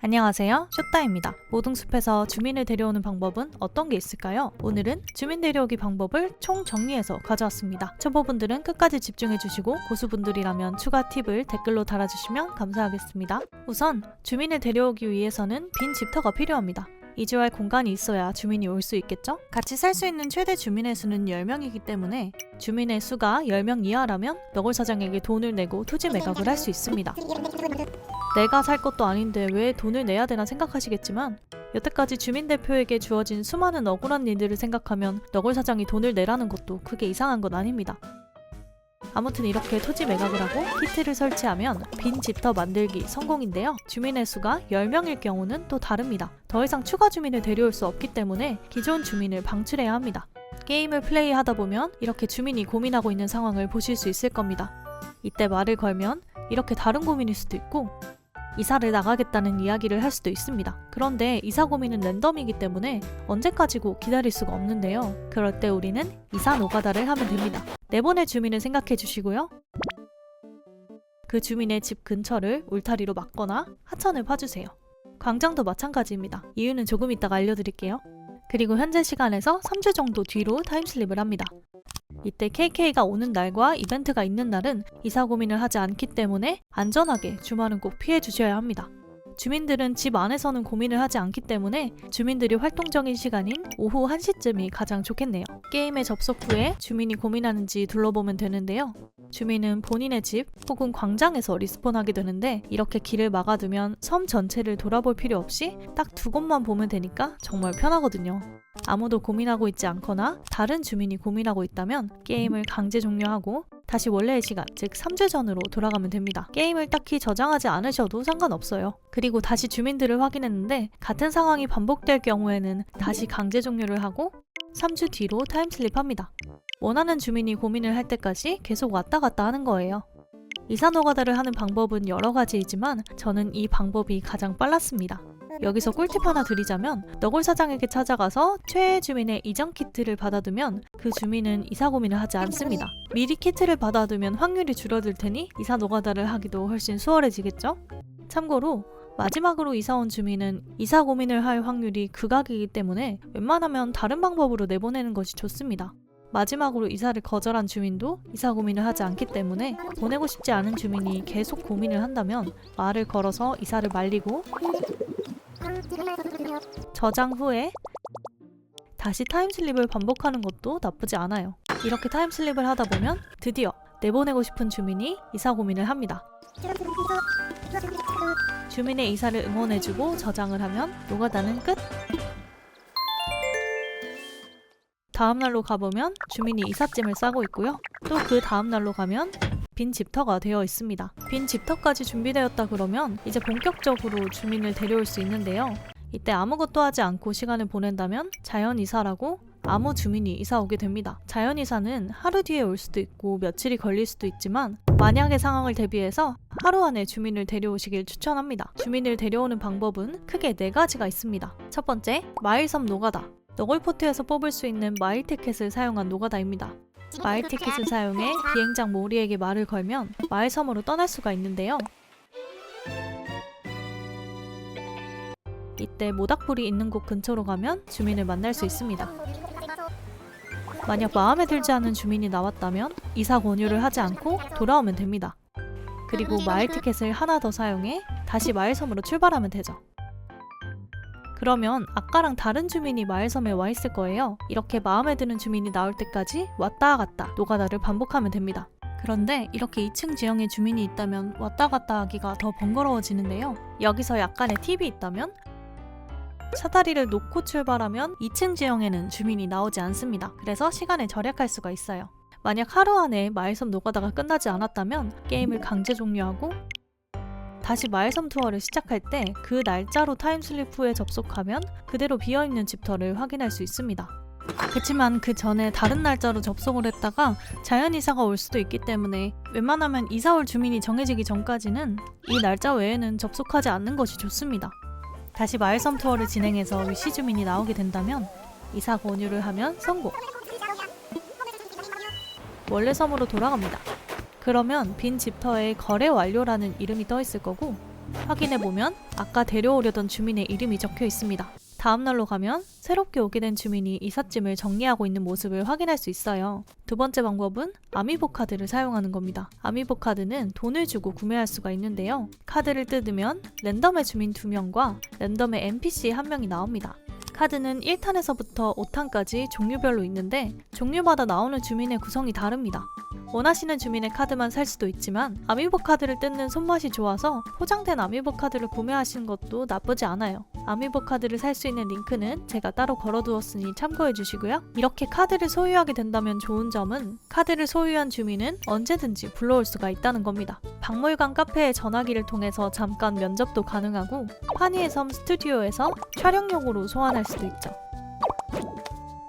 안녕하세요, 쇼따입니다. 모동숲에서 주민을 데려오는 방법은 어떤 게 있을까요? 오늘은 주민 데려오기 방법을 총 정리해서 가져왔습니다. 초보분들은 끝까지 집중해주시고 고수분들이라면 추가 팁을 댓글로 달아주시면 감사하겠습니다. 우선 주민을 데려오기 위해서는 빈 집터가 필요합니다. 이주할 공간이 있어야 주민이 올 수 있겠죠? 같이 살 수 있는 최대 주민의 수는 10명이기 때문에 주민의 수가 10명 이하라면 너굴사장에게 돈을 내고 토지 매각을 할 수 있습니다. 내가 살 것도 아닌데 왜 돈을 내야 되나 생각하시겠지만 여태까지 주민 대표에게 주어진 수많은 억울한 일들을 생각하면 너굴사장이 돈을 내라는 것도 크게 이상한 건 아닙니다. 아무튼 이렇게 토지 매각을 하고 키트를 설치하면 빈 집터 만들기 성공인데요. 주민의 수가 10명일 경우는 또 다릅니다. 더 이상 추가 주민을 데려올 수 없기 때문에 기존 주민을 방출해야 합니다. 게임을 플레이하다 보면 이렇게 주민이 고민하고 있는 상황을 보실 수 있을 겁니다. 이때 말을 걸면 이렇게 다른 고민일 수도 있고 이사를 나가겠다는 이야기를 할 수도 있습니다. 그런데 이사 고민은 랜덤이기 때문에 언제까지고 기다릴 수가 없는데요. 그럴 때 우리는 이사 노가다를 하면 됩니다. 내보낼 주민을 생각해 주시고요. 그 주민의 집 근처를 울타리로 막거나 하천을 파주세요. 광장도 마찬가지입니다. 이유는 조금 이따가 알려드릴게요. 그리고 현재 시간에서 3주 정도 뒤로 타임슬립을 합니다. 이때 KK가 오는 날과 이벤트가 있는 날은 이사 고민을 하지 않기 때문에 안전하게 주말은 꼭 피해 주셔야 합니다. 주민들은 집 안에서는 고민을 하지 않기 때문에 주민들이 활동적인 시간인 오후 1시쯤이 가장 좋겠네요. 게임에 접속 후에 주민이 고민하는지 둘러보면 되는데요. 주민은 본인의 집 혹은 광장에서 리스폰하게 되는데 이렇게 길을 막아두면 섬 전체를 돌아볼 필요 없이 딱 두 곳만 보면 되니까 정말 편하거든요. 아무도 고민하고 있지 않거나 다른 주민이 고민하고 있다면 게임을 강제 종료하고 다시 원래의 시간, 즉 3주 전으로 돌아가면 됩니다. 게임을 딱히 저장하지 않으셔도 상관없어요. 그리고 다시 주민들을 확인했는데 같은 상황이 반복될 경우에는 다시 강제 종료를 하고 3주 뒤로 타임슬립합니다. 원하는 주민이 고민을 할 때까지 계속 왔다 갔다 하는 거예요. 이사 노가다를 하는 방법은 여러 가지이지만 저는 이 방법이 가장 빨랐습니다. 여기서 꿀팁 하나 드리자면 너굴사장에게 찾아가서 최애 주민의 이전 키트를 받아두면 그 주민은 이사 고민을 하지 않습니다. 미리 키트를 받아두면 확률이 줄어들 테니 이사 노가다를 하기도 훨씬 수월해지겠죠? 참고로 마지막으로 이사 온 주민은 이사 고민을 할 확률이 극악이기 때문에 웬만하면 다른 방법으로 내보내는 것이 좋습니다. 마지막으로 이사를 거절한 주민도 이사 고민을 하지 않기 때문에 보내고 싶지 않은 주민이 계속 고민을 한다면 말을 걸어서 이사를 말리고 저장 후에 다시 타임슬립을 반복하는 것도 나쁘지 않아요. 이렇게 타임슬립을 하다 보면 드디어 내보내고 싶은 주민이 이사 고민을 합니다. 주민의 이사를 응원해주고 저장을 하면 노가다는 끝! 다음날로 가보면 주민이 이삿짐을 싸고 있고요. 또 그 다음날로 가면 빈 집터가 되어 있습니다. 빈 집터까지 준비되었다 그러면 이제 본격적으로 주민을 데려올 수 있는데요. 이때 아무것도 하지 않고 시간을 보낸다면 자연이사라고 아무 주민이 이사 오게 됩니다. 자연이사는 하루 뒤에 올 수도 있고 며칠이 걸릴 수도 있지만 만약의 상황을 대비해서 하루 안에 주민을 데려오시길 추천합니다. 주민을 데려오는 방법은 크게 4가지가 있습니다. 첫 번째, 마일섬 노가다. 너굴포트에서 뽑을 수 있는 마일 티켓을 사용한 노가다입니다. 마일 티켓을 사용해 비행장 모리에게 말을 걸면 마일섬으로 떠날 수가 있는데요. 이때 모닥불이 있는 곳 근처로 가면 주민을 만날 수 있습니다. 만약 마음에 들지 않은 주민이 나왔다면 이사 권유를 하지 않고 돌아오면 됩니다. 그리고 마일 티켓을 하나 더 사용해 다시 마일섬으로 출발하면 되죠. 그러면 아까랑 다른 주민이 마을섬에 와 있을 거예요. 이렇게 마음에 드는 주민이 나올 때까지 왔다 갔다 노가다를 반복하면 됩니다. 그런데 이렇게 2층 지형에 주민이 있다면 왔다 갔다 하기가 더 번거로워지는데요. 여기서 약간의 팁이 있다면 사다리를 놓고 출발하면 2층 지형에는 주민이 나오지 않습니다. 그래서 시간을 절약할 수가 있어요. 만약 하루 안에 마을섬 노가다가 끝나지 않았다면 게임을 강제 종료하고 다시 마을섬 투어를 시작할 때 그 날짜로 타임슬립 후에 접속하면 그대로 비어있는 집터를 확인할 수 있습니다. 그치만 그 전에 다른 날짜로 접속을 했다가 자연이사가 올 수도 있기 때문에 웬만하면 이사 올 주민이 정해지기 전까지는 이 날짜 외에는 접속하지 않는 것이 좋습니다. 다시 마을섬 투어를 진행해서 위시 주민이 나오게 된다면 이사 권유를 하면 성공! 원래 섬으로 돌아갑니다. 그러면 빈 집터에 거래 완료라는 이름이 떠 있을 거고 확인해보면 아까 데려오려던 주민의 이름이 적혀 있습니다. 다음날로 가면 새롭게 오게 된 주민이 이삿짐을 정리하고 있는 모습을 확인할 수 있어요. 두 번째 방법은 아미보 카드를 사용하는 겁니다. 아미보 카드는 돈을 주고 구매할 수가 있는데요. 카드를 뜯으면 랜덤의 주민 2명과 랜덤의 NPC 1명이 나옵니다. 카드는 1탄에서부터 5탄까지 종류별로 있는데 종류마다 나오는 주민의 구성이 다릅니다. 원하시는 주민의 카드만 살 수도 있지만 아미보 카드를 뜯는 손맛이 좋아서 포장된 아미보 카드를 구매하시는 것도 나쁘지 않아요. 아미보 카드를 살 수 있는 링크는 제가 따로 걸어두었으니 참고해 주시고요. 이렇게 카드를 소유하게 된다면 좋은 점은 카드를 소유한 주민은 언제든지 불러올 수가 있다는 겁니다. 박물관 카페의 전화기를 통해서 잠깐 면접도 가능하고 파니의 섬 스튜디오에서 촬영용으로 소환할 수도 있죠.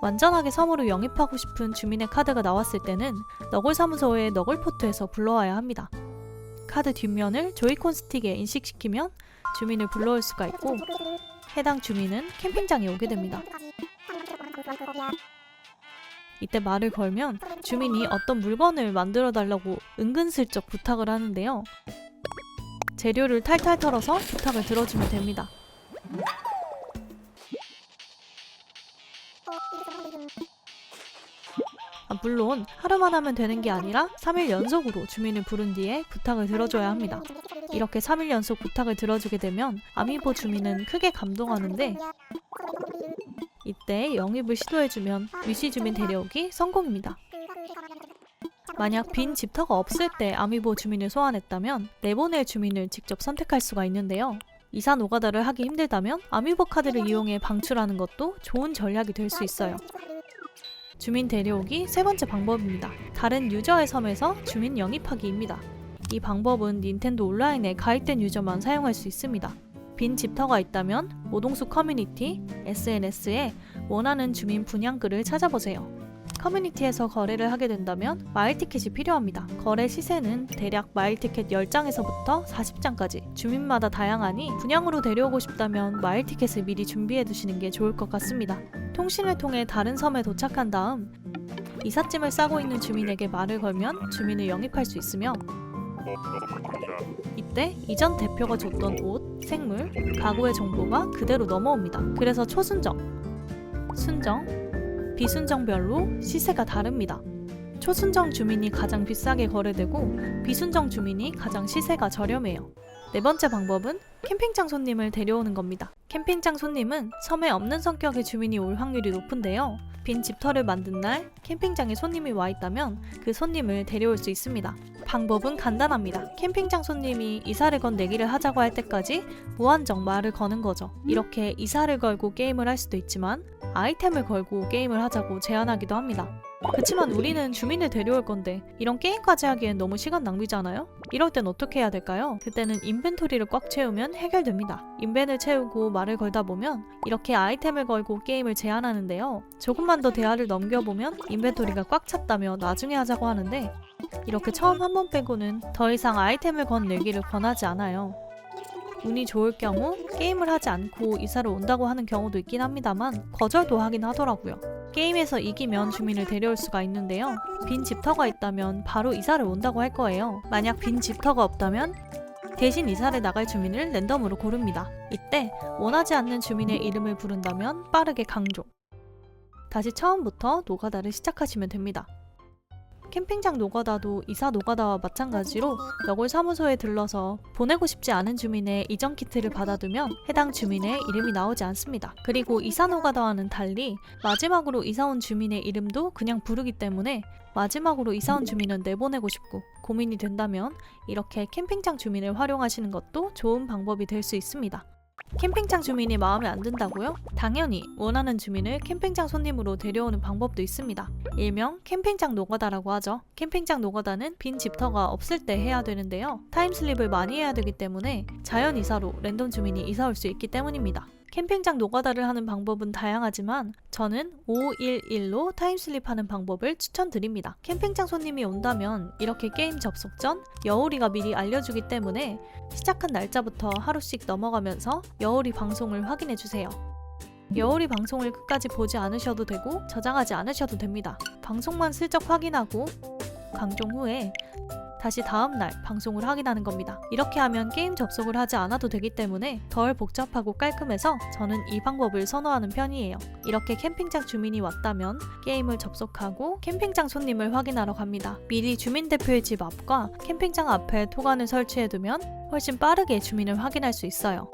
완전하게 섬으로 영입하고 싶은 주민의 카드가 나왔을 때는 너굴사무소의 너굴포트에서 불러와야 합니다. 카드 뒷면을 조이콘 스틱에 인식시키면 주민을 불러올 수가 있고 해당 주민은 캠핑장에 오게 됩니다. 이때 말을 걸면 주민이 어떤 물건을 만들어 달라고 은근슬쩍 부탁을 하는데요. 재료를 탈탈 털어서 부탁을 들어주면 됩니다. 물론 하루만 하면 되는 게 아니라 3일 연속으로 주민을 부른 뒤에 부탁을 들어줘야 합니다. 이렇게 3일 연속 부탁을 들어주게 되면 아미보 주민은 크게 감동하는데 이때 영입을 시도해주면 위시 주민 데려오기 성공입니다. 만약 빈 집터가 없을 때 아미보 주민을 소환했다면 내보낼 주민을 직접 선택할 수가 있는데요. 이사 노가다를 하기 힘들다면 아미보 카드를 이용해 방출하는 것도 좋은 전략이 될 수 있어요. 주민 데려오기 세 번째 방법입니다. 다른 유저의 섬에서 주민 영입하기입니다. 이 방법은 닌텐도 온라인에 가입된 유저만 사용할 수 있습니다. 빈 집터가 있다면 모동수 커뮤니티, SNS에 원하는 주민 분양글을 찾아보세요. 커뮤니티에서 거래를 하게 된다면 마일 티켓이 필요합니다. 거래 시세는 대략 마일 티켓 10장에서부터 40장까지 주민마다 다양하니 분양으로 데려오고 싶다면 마일 티켓을 미리 준비해 두시는 게 좋을 것 같습니다. 통신을 통해 다른 섬에 도착한 다음 이삿짐을 싸고 있는 주민에게 말을 걸면 주민을 영입할 수 있으며 이때 이전 대표가 줬던 옷, 생물, 가구의 정보가 그대로 넘어옵니다. 그래서 초순정, 순정, 비순정별로 시세가 다릅니다. 초순정 주민이 가장 비싸게 거래되고 비순정 주민이 가장 시세가 저렴해요. 네 번째 방법은 캠핑장 손님을 데려오는 겁니다. 캠핑장 손님은 섬에 없는 성격의 주민이 올 확률이 높은데요. 빈 집터를 만든 날 캠핑장에 손님이 와 있다면 그 손님을 데려올 수 있습니다. 방법은 간단합니다. 캠핑장 손님이 이사를 건 내기를 하자고 할 때까지 무한정 말을 거는 거죠. 이렇게 이사를 걸고 게임을 할 수도 있지만 아이템을 걸고 게임을 하자고 제안하기도 합니다. 그치만 우리는 주민을 데려올 건데 이런 게임까지 하기엔 너무 시간 낭비잖아요? 이럴 땐 어떻게 해야 될까요? 그때는 인벤토리를 꽉 채우면 해결됩니다. 인벤을 채우고 말을 걸다 보면 이렇게 아이템을 걸고 게임을 제한하는데요. 조금만 더 대화를 넘겨보면 인벤토리가 꽉 찼다며 나중에 하자고 하는데 이렇게 처음 한 번 빼고는 더 이상 아이템을 건 내기를 권하지 않아요. 운이 좋을 경우 게임을 하지 않고 이사를 온다고 하는 경우도 있긴 합니다만 거절도 하긴 하더라고요. 게임에서 이기면 주민을 데려올 수가 있는데요. 빈 집터가 있다면 바로 이사를 온다고 할 거예요. 만약 빈 집터가 없다면 대신 이사를 나갈 주민을 랜덤으로 고릅니다. 이때 원하지 않는 주민의 이름을 부른다면 빠르게 강조. 다시 처음부터 노가다를 시작하시면 됩니다. 캠핑장 노가다도 이사 노가다와 마찬가지로 너굴 사무소에 들러서 보내고 싶지 않은 주민의 이전 키트를 받아두면 해당 주민의 이름이 나오지 않습니다. 그리고 이사 노가다와는 달리 마지막으로 이사 온 주민의 이름도 그냥 부르기 때문에 마지막으로 이사 온 주민은 내보내고 싶고 고민이 된다면 이렇게 캠핑장 주민을 활용하시는 것도 좋은 방법이 될 수 있습니다. 캠핑장 주민이 마음에 안 든다고요? 당연히 원하는 주민을 캠핑장 손님으로 데려오는 방법도 있습니다. 일명 캠핑장 노가다라고 하죠. 캠핑장 노가다는 빈 집터가 없을 때 해야 되는데요. 타임슬립을 많이 해야 되기 때문에 자연 이사로 랜덤 주민이 이사 올 수 있기 때문입니다. 캠핑장 노가다를 하는 방법은 다양하지만 저는 511로 타임슬립하는 방법을 추천드립니다. 캠핑장 손님이 온다면 이렇게 게임 접속 전 여울이가 미리 알려주기 때문에 시작한 날짜부터 하루씩 넘어가면서 여울이 방송을 확인해주세요. 여울이 방송을 끝까지 보지 않으셔도 되고 저장하지 않으셔도 됩니다. 방송만 슬쩍 확인하고 강종 후에 다시 다음날 방송을 확인하는 겁니다. 이렇게 하면 게임 접속을 하지 않아도 되기 때문에 덜 복잡하고 깔끔해서 저는 이 방법을 선호하는 편이에요. 이렇게 캠핑장 주민이 왔다면 게임을 접속하고 캠핑장 손님을 확인하러 갑니다. 미리 주민 대표의 집 앞과 캠핑장 앞에 토간을 설치해두면 훨씬 빠르게 주민을 확인할 수 있어요.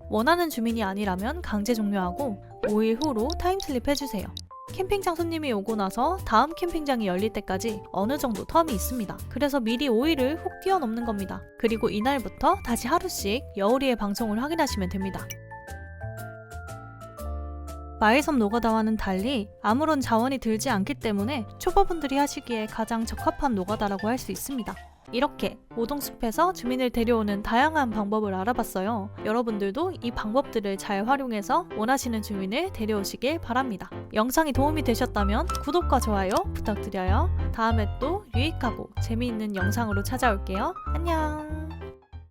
원하는 주민이 아니라면 강제 종료하고 5일 후로 타임슬립 해주세요. 캠핑장 손님이 오고 나서 다음 캠핑장이 열릴 때까지 어느 정도 텀이 있습니다. 그래서 미리 5일을 훅 뛰어넘는 겁니다. 그리고 이날부터 다시 하루씩 여우리의 방송을 확인하시면 됩니다. 마일섬 노가다와는 달리 아무런 자원이 들지 않기 때문에 초보분들이 하시기에 가장 적합한 노가다라고 할 수 있습니다. 이렇게 오동숲에서 주민을 데려오는 다양한 방법을 알아봤어요. 여러분들도 이 방법들을 잘 활용해서 원하시는 주민을 데려오시길 바랍니다. 영상이 도움이 되셨다면 구독과 좋아요 부탁드려요. 다음에 또 유익하고 재미있는 영상으로 찾아올게요. 안녕.